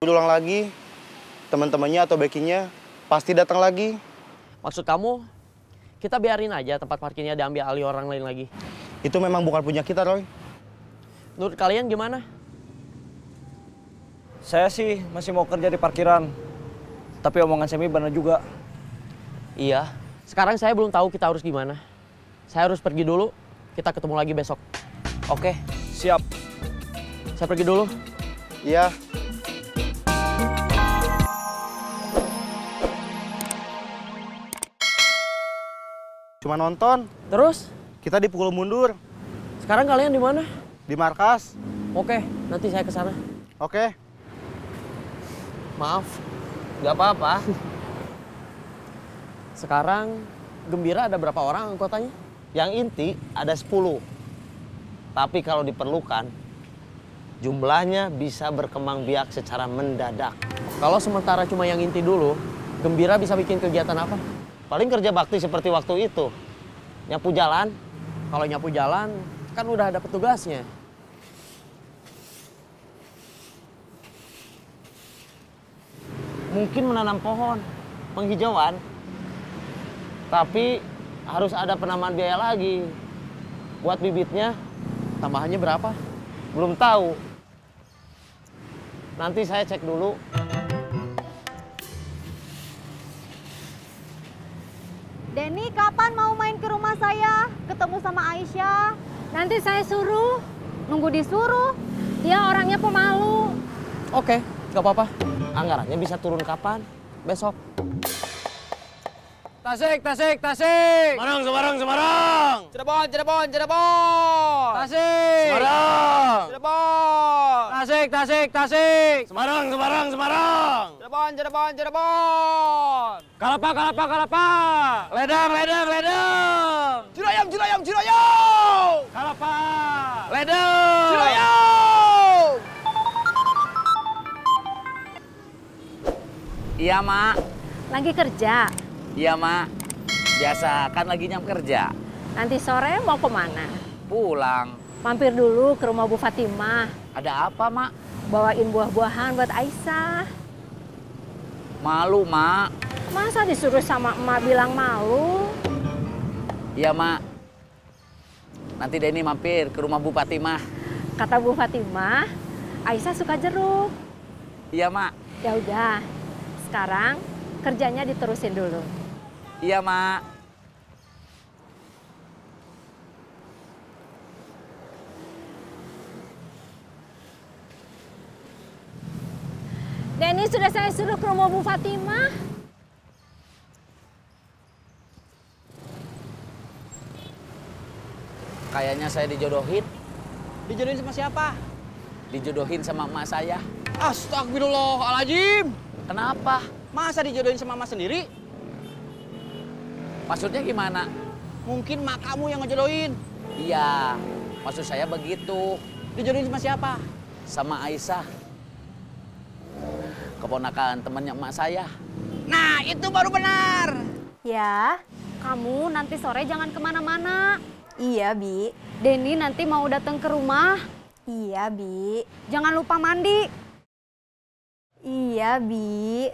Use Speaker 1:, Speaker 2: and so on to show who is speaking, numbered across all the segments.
Speaker 1: ulang lagi, teman-temannya atau backingnya pasti datang lagi.
Speaker 2: Maksud kamu, kita biarin aja tempat parkirnya diambil alih orang lain lagi?
Speaker 1: Itu memang bukan punya kita, Roy.
Speaker 2: Menurut kalian gimana?
Speaker 3: Saya sih masih mau kerja di parkiran. Tapi omongan Semi benar juga.
Speaker 2: Iya, sekarang saya belum tahu kita harus gimana. Saya harus pergi dulu, kita ketemu lagi besok.
Speaker 3: Oke, siap.
Speaker 2: Saya pergi dulu.
Speaker 1: Iya. Cuma nonton,
Speaker 2: Terus,
Speaker 1: kita dipukul mundur
Speaker 2: sekarang kalian di mana?
Speaker 1: di markas.
Speaker 2: Oke, nanti saya ke sana.
Speaker 1: Oke.
Speaker 2: Maaf.
Speaker 4: Gak apa-apa.
Speaker 2: Sekarang Gembira ada berapa orang anggotanya?
Speaker 4: Yang inti ada 10. Tapi kalau diperlukan, jumlahnya bisa berkembang biak secara mendadak.
Speaker 2: Kalau sementara cuma yang inti dulu, Gembira bisa bikin kegiatan apa?
Speaker 4: Paling kerja bakti seperti waktu itu. Nyapu jalan.
Speaker 2: Kalau nyapu jalan, kan udah ada petugasnya.
Speaker 4: Mungkin menanam pohon, penghijauan. Tapi harus ada penambahan biaya lagi. Buat bibitnya,
Speaker 2: Tambahannya berapa?
Speaker 4: belum tahu. Nanti saya cek dulu.
Speaker 5: Denny, kapan mau main ke rumah saya? Ketemu sama Aisyah? Nanti saya suruh. Nunggu disuruh. Dia orangnya pemalu.
Speaker 2: Oke, nggak apa-apa.
Speaker 4: Anggarannya bisa turun kapan?
Speaker 2: Besok.
Speaker 3: Tasik, tasik, tasik.
Speaker 4: Semarang, Semarang, Semarang.
Speaker 3: Cirebon, Cirebon, Cirebon. Tasik.
Speaker 4: Semarang.
Speaker 3: Cirebon.
Speaker 2: Tasik, tasik, tasik.
Speaker 4: Semarang, Semarang, Semarang.
Speaker 3: Cirebon, Cirebon, Cirebon.
Speaker 2: Kalapa, kalapa, kalapa.
Speaker 4: Ledang, ledang, ledang.
Speaker 3: Ciroyong, Ciroyong, Ciroyong.
Speaker 2: Kalapa.
Speaker 4: Ledang.
Speaker 3: Ciroyong.
Speaker 6: Iya, Mak.
Speaker 5: Lagi kerja.
Speaker 6: Iya, Mak. Biasa, kan lagi nyam kerja.
Speaker 5: Nanti sore mau kemana?
Speaker 6: Pulang.
Speaker 5: Mampir dulu ke rumah Bu Fatimah.
Speaker 6: Ada apa, Mak?
Speaker 5: Bawain buah-buahan buat Aisyah.
Speaker 6: Malu, Mak.
Speaker 5: Masa disuruh sama emak bilang malu?
Speaker 6: Iya, Mak. Nanti Denny mampir ke rumah Bu Fatimah.
Speaker 5: Kata Bu Fatimah, Aisyah suka jeruk.
Speaker 6: Iya, Mak.
Speaker 5: Ya udah, sekarang kerjanya diterusin dulu.
Speaker 6: Iya, Mak.
Speaker 5: Denny sudah saya suruh ke rumah Bu Fatimah.
Speaker 6: Kayaknya saya dijodohin.
Speaker 3: Dijodohin sama siapa?
Speaker 6: Dijodohin sama emak saya.
Speaker 3: Astagfirullahaladzim.
Speaker 6: Kenapa?
Speaker 3: Masa dijodohin sama emak sendiri?
Speaker 6: Maksudnya gimana?
Speaker 3: Mungkin mak kamu yang ngejodohin.
Speaker 6: Iya, maksud saya begitu.
Speaker 3: Dijodohin sama siapa?
Speaker 6: Sama Aisyah. Keponakan temannya emak saya.
Speaker 3: Nah, itu baru benar.
Speaker 5: Ya, kamu nanti sore jangan kemana-mana.
Speaker 7: Iya, Bi.
Speaker 5: Denny nanti mau datang ke rumah.
Speaker 7: Iya, Bi.
Speaker 5: Jangan lupa mandi.
Speaker 7: Iya, Bi.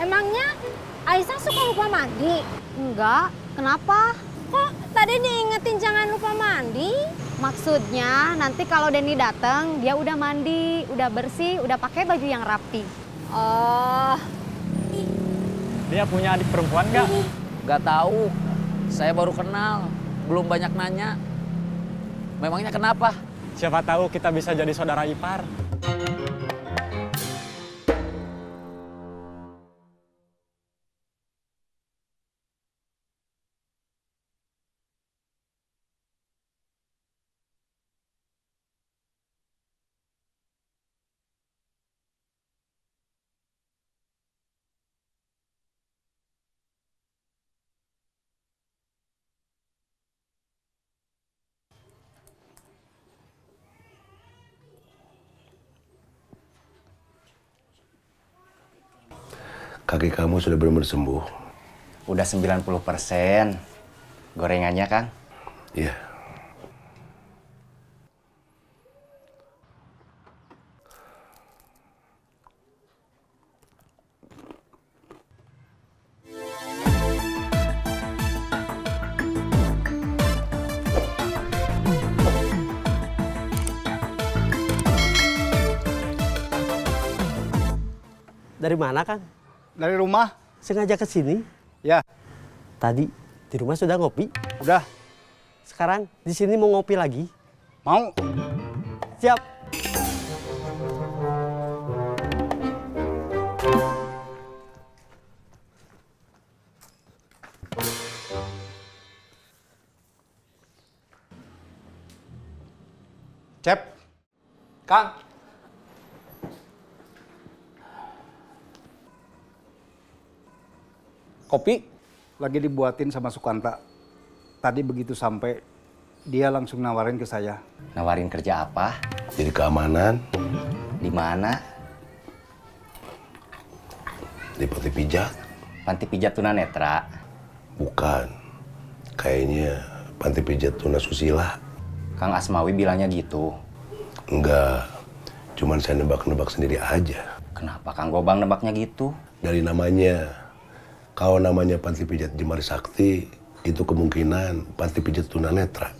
Speaker 5: Emangnya Aisyah suka lupa mandi? Enggak, kenapa? Kok tadi diingetin jangan lupa mandi? Maksudnya nanti kalau Denny datang, dia udah mandi, udah bersih, udah pakai baju yang rapi. Oh,
Speaker 3: Dia punya adik perempuan nggak?
Speaker 6: Gak tahu. Saya baru kenal. Belum banyak nanya. Memangnya kenapa?
Speaker 3: Siapa tahu kita bisa jadi saudara ipar.
Speaker 8: Kaki kamu sudah benar-benar sembuh?
Speaker 9: Udah 90%. Gorengannya, Kang?
Speaker 8: Iya.
Speaker 10: Dari mana, Kang?
Speaker 11: Dari rumah.
Speaker 10: Sengaja ke sini?
Speaker 11: Ya.
Speaker 10: Tadi di rumah sudah ngopi?
Speaker 11: Udah.
Speaker 10: Sekarang di sini mau ngopi lagi?
Speaker 11: Mau.
Speaker 10: Siap.
Speaker 11: Cep. Kang.
Speaker 12: Kopi?
Speaker 11: Lagi dibuatin sama Sukanta. Tadi begitu sampai, dia langsung nawarin ke saya.
Speaker 9: Nawarin kerja apa?
Speaker 8: Jadi keamanan.
Speaker 9: Di mana?
Speaker 8: Di panti pijat.
Speaker 9: Panti pijat tunanetra?
Speaker 8: Bukan. Kayaknya panti pijat tunasusila.
Speaker 9: Kang Asmawi bilangnya gitu.
Speaker 8: Enggak. Cuman saya nebak-nebak sendiri aja.
Speaker 9: Kenapa Kang Gobang nebaknya gitu?
Speaker 8: Dari namanya. Kalau namanya panti pijat Jemari Sakti, itu kemungkinan panti pijat tunanetra.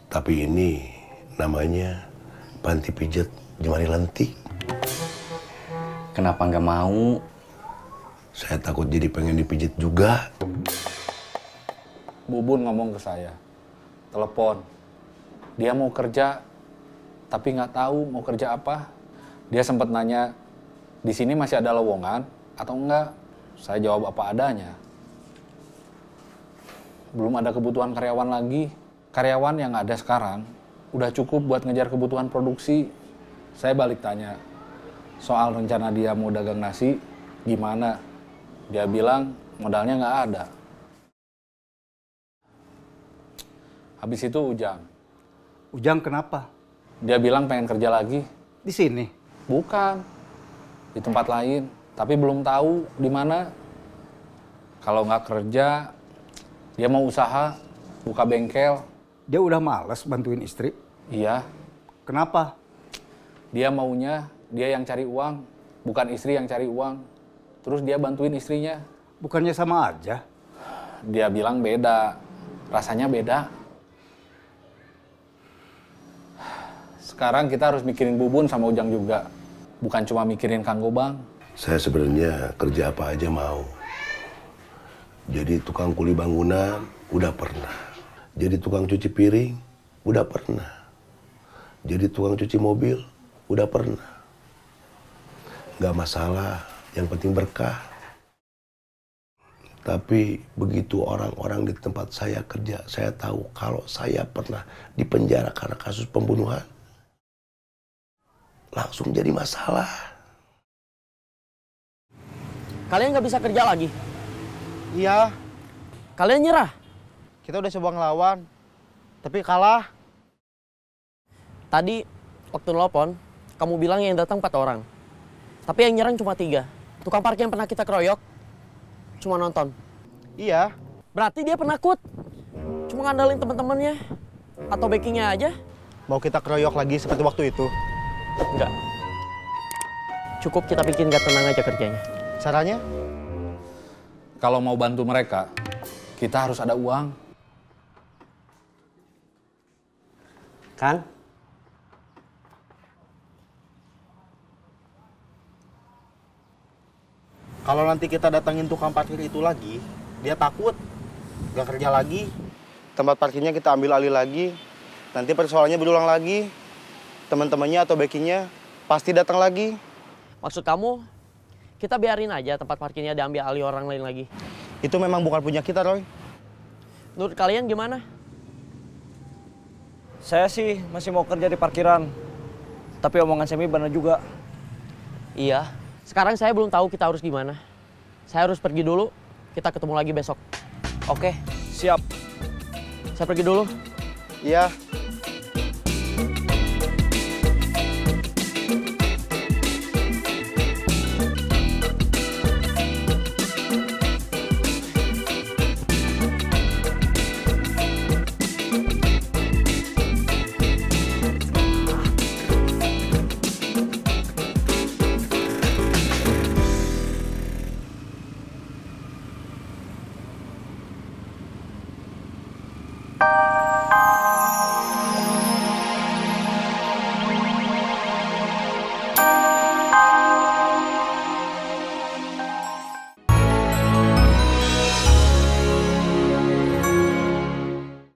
Speaker 8: Tapi ini namanya panti pijat Jemari Lentik.
Speaker 9: Kenapa nggak mau?
Speaker 8: Saya takut jadi pengen dipijit juga.
Speaker 12: Bubun ngomong ke saya, telepon. Dia mau kerja, tapi nggak tahu mau kerja apa. Dia sempat nanya, di sini masih ada lowongan atau enggak? Saya jawab apa adanya. Belum ada kebutuhan karyawan lagi. Karyawan yang ada sekarang udah cukup buat ngejar kebutuhan produksi. Saya balik tanya, soal rencana dia mau dagang nasi, gimana? Dia bilang modalnya nggak ada. Habis itu Ujang.
Speaker 11: Ujang kenapa?
Speaker 12: Dia bilang pengen kerja lagi.
Speaker 11: Di sini?
Speaker 12: Bukan. Di tempat lain. Tapi belum tahu di mana. Kalau nggak kerja, dia mau usaha, buka bengkel.
Speaker 11: Dia udah malas bantuin istri?
Speaker 12: Iya.
Speaker 11: Kenapa?
Speaker 12: Dia maunya dia yang cari uang, bukan istri yang cari uang. Terus dia bantuin istrinya.
Speaker 11: Bukannya sama aja?
Speaker 12: Dia bilang beda. Rasanya beda. Sekarang kita harus mikirin Bubun sama Ujang juga. Bukan cuma mikirin Kang Gobang.
Speaker 8: Saya sebenarnya kerja apa aja mau. Jadi tukang kuli bangunan, udah pernah. Jadi tukang cuci piring, udah pernah. Jadi tukang cuci mobil, udah pernah. Gak masalah, yang penting berkah. Tapi begitu orang-orang di tempat saya kerja, saya tahu kalau saya pernah dipenjara karena kasus pembunuhan. Langsung jadi masalah.
Speaker 2: Kalian nggak bisa kerja lagi?
Speaker 1: Iya.
Speaker 2: Kalian nyerah?
Speaker 1: Kita udah coba ngelawan, tapi kalah.
Speaker 2: Tadi waktu nelpon, kamu bilang yang datang 4 orang. Tapi yang nyerang cuma 3. Tukang parkir yang pernah kita keroyok, cuma nonton.
Speaker 1: Iya.
Speaker 2: Berarti dia penakut. Cuma ngandalin teman-temannya. Atau backingnya aja.
Speaker 1: Mau kita keroyok lagi seperti waktu itu?
Speaker 2: Enggak. Cukup kita bikin gak tenang aja kerjanya.
Speaker 1: Caranya?
Speaker 12: Kalau mau bantu mereka, kita harus ada uang.
Speaker 10: Kang?
Speaker 1: Kalau nanti kita datangin tukang parkir itu lagi, dia takut. Gak kerja lagi. Tempat parkirnya kita ambil alih lagi. Nanti persoalannya berulang lagi. Teman-temannya atau backingnya pasti datang lagi.
Speaker 2: Maksud kamu, kita biarin aja tempat parkirnya diambil alih orang lain lagi?
Speaker 1: Itu memang bukan punya kita, Roy.
Speaker 2: Menurut kalian gimana?
Speaker 3: Saya sih masih mau kerja di parkiran. Tapi omongan Semi benar juga.
Speaker 2: Iya. Sekarang saya belum tahu kita harus gimana. Saya harus pergi dulu. Kita ketemu lagi besok. Oke?
Speaker 3: Siap.
Speaker 2: Saya pergi dulu.
Speaker 1: Iya.